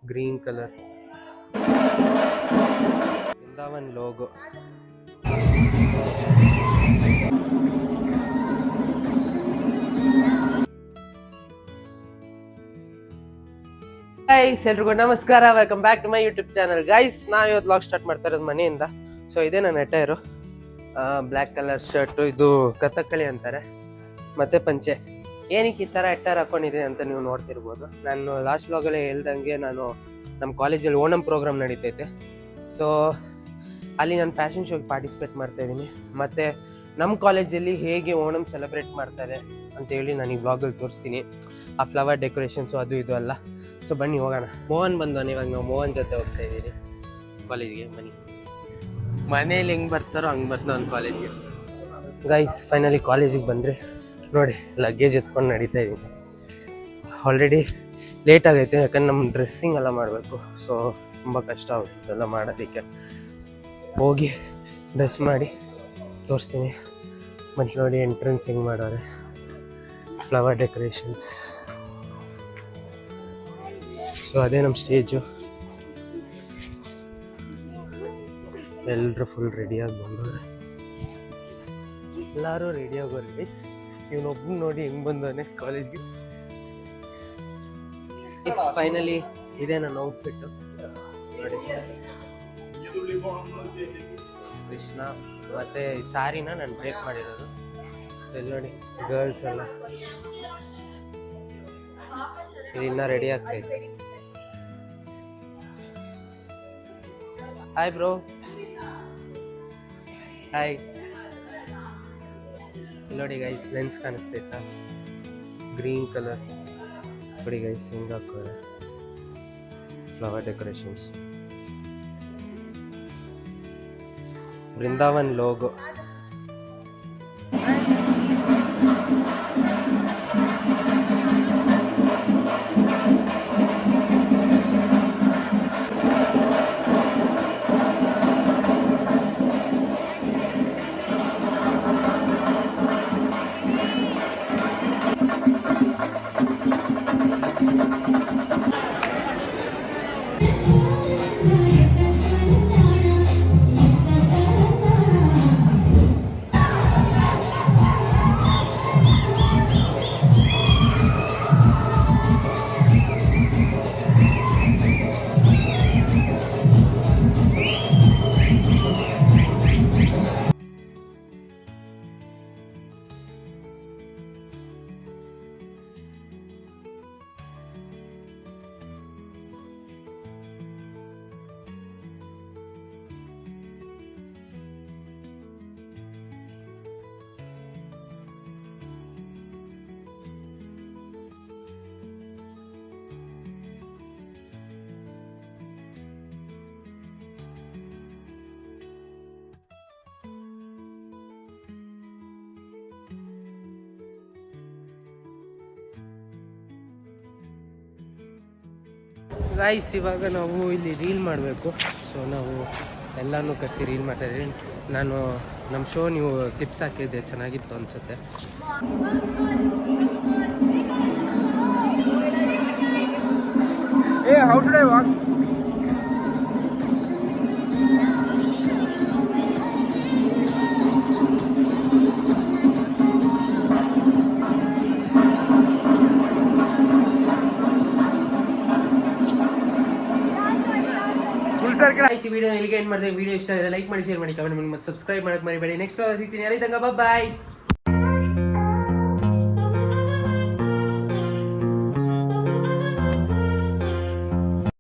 Green colour Vrindavan logo. Guys ಎಲ್ರಿಗೂ ನಮಸ್ಕಾರ, welcome back to my YouTube channel. Guys ನಾವು ಇವತ್ತು ವ್ಲಾಗ್ ಸ್ಟಾರ್ಟ್ ಮಾಡ್ತಾ ಇರೋದು ಮನೆಯಿಂದ. ಸೊ ಇದೇ ನನ್ನ ಅಟೈರು, ಬ್ಲ್ಯಾಕ್ ಕಲರ್ ಶರ್ಟು, ಇದು ಕಥಕ್ಕಳಿ ಅಂತಾರೆ, ಮತ್ತೆ ಪಂಚೆ. ಏನಕ್ಕೆ ಈ ಥರ ಅಟೈರ್ ಹಾಕೊಂಡಿದ್ದೀನಿ ಅಂತ ನೀವು ನೋಡ್ತಿರ್ಬೋದು. ನಾನು ಲಾಸ್ಟ್ ವ್ಲಾಗಲ್ಲೇ ಹೇಳ್ದಂಗೆ ನಾನು ನಮ್ಮ ಕಾಲೇಜಲ್ಲಿ ಓಣಂ ಪ್ರೋಗ್ರಾಮ್ ನಡೀತೈತೆ. ಸೊ ಅಲ್ಲಿ ನಾನು ಫ್ಯಾಷನ್ ಶೋಗೆ ಪಾರ್ಟಿಸಿಪೇಟ್ ಮಾಡ್ತಾಯಿದ್ದೀನಿ. ಮತ್ತು ನಮ್ಮ ಕಾಲೇಜಲ್ಲಿ ಹೇಗೆ ಓಣಂ ಸೆಲೆಬ್ರೇಟ್ ಮಾಡ್ತಾರೆ ಅಂತೇಳಿ ನಾನು ಈ ವ್ಲಾಗಲ್ಲಿ ತೋರಿಸ್ತೀನಿ. ಆ ಫ್ಲವರ್ ಡೆಕೋರೇಷನ್ಸು ಅದು ಇದು ಅಲ್ಲ. ಸೊ ಬನ್ನಿ ಹೋಗೋಣ. ಮೋಹನ್ ಬಂದವನು, ಇವಾಗ ನಾವು ಮೋಹನ್ ಜೊತೆ ಹೋಗ್ತಾ ಇದ್ದೀವಿ ಕಾಲೇಜ್ಗೆ. ಮನೇಲಿ ಹೆಂಗೆ ಬರ್ತಾರೋ ಹಂಗೆ ಬರ್ತಾವನು ಕಾಲೇಜ್ಗೆ. ಗೈಸ್ ಫೈನಲಿ ಕಾಲೇಜಿಗೆ ಬಂದರೆ ನೋಡಿ, ಲಗೇಜ್ ಎತ್ಕೊಂಡು ನಡೀತಾ ಇದ್ದೀನಿ. ಆಲ್ರೆಡಿ ಲೇಟ್ ಆಗೈತೆ, ಯಾಕಂದ್ರೆ ನಮ್ಮ ಡ್ರೆಸ್ಸಿಂಗ್ ಎಲ್ಲ ಮಾಡಬೇಕು. ಸೊ ತುಂಬ ಕಷ್ಟ ಆಗುತ್ತೆ ಎಲ್ಲ ಮಾಡೋದಕ್ಕೆ. ಹೋಗಿ ಡ್ರೆಸ್ ಮಾಡಿ ತೋರಿಸ್ತೀನಿ ಬನ್ನಿ. ನೋಡಿ ಎಂಟ್ರೆನ್ಸ್ ಹೆಂಗೆ ಮಾಡೋರೆ, ಫ್ಲವರ್ ಡೆಕೋರೇಷನ್ಸ್. ಸೊ ಅದೇ ನಮ್ಮ ಸ್ಟೇಜು. ಎಲ್ಲರೂ ಫುಲ್ ರೆಡಿಯಾಗಿ ಬಂದವ್ರೆ, ಎಲ್ಲರೂ ರೆಡಿ ಆಗೋರು ಗೈಸ್. ಇವನೊಬ್ಬನು ನೋಡಿ ಹೆಂಗೆ ಬಂದವನೇ ಕಾಲೇಜ್ಗೆ. ಫೈನಲಿ ಇದೇ ನನ್ನ ಔಟ್ಫಿಟ್ಟು ನೋಡಿ. ಕೃಷ್ಣ ಮತ್ತು ಸ್ಯಾರಿನ ನಾನು ಬ್ರೇಕ್ ಮಾಡಿರೋದು. ಸೊ ಇಲ್ಲಿ ನೋಡಿ ಗರ್ಲ್ಸ್ ಎಲ್ಲ ಇದು ಇನ್ನೂ ರೆಡಿ ಆಗ್ತೈತೆ. Hi bro, hi. ಇಲ್ಲಿ ನೋಡಿ ಗೈಸ್, ಲೆನ್ಸ್ ಕಾಣಿಸ್ತೈತಾ, ಗ್ರೀನ್ ಕಲರ್ ನೋಡಿ ಗೈಸ್ ಹೆಂಗೆ ಹಾಕೋರೆ flower decorations. Vrindavan logo. Guys ಇವಾಗ ನಾವು ಇಲ್ಲಿ ರೀಲ್ ಮಾಡಬೇಕು. ಸೊ ನಾವು ಎಲ್ಲನೂ ಕರೆಸಿ ರೀಲ್ ಮಾಡ್ತಾಯಿದ್ದೀವಿ. ನಾನು ನಮ್ಮ ಶೋ ನೀವು ಕ್ಲಿಪ್ಸ್ ಹಾಕಿದ್ದೆ, ಚೆನ್ನಾಗಿತ್ತು ಅನಿಸುತ್ತೆ. How to I walk? ಈ ವಿಡಿಯೋ ಎಲ್ಲಿಗೆ ಎಂಡ್ ಮಾಡಿದೆ. ವಿಡಿಯೋ ಇಷ್ಟ ಆದರೆ ಲೈಕ್ ಮಾಡಿ, ಶೇರ್ ಮಾಡಿ, ಕಮೆಂಟ್ ಮಾಡಿ, ಮತ್ತು ಸಬ್ಸ್ಕ್ರೈಬ್ ಮಾಡಕ್ಕೆ ಮರಿಬೇಡಿ. ನೆಕ್ಸ್ಟ್ ಸಿಗ್ತೀನಿ. ಅಲ್ಲಿ ತನಕ ಬಾಯ್.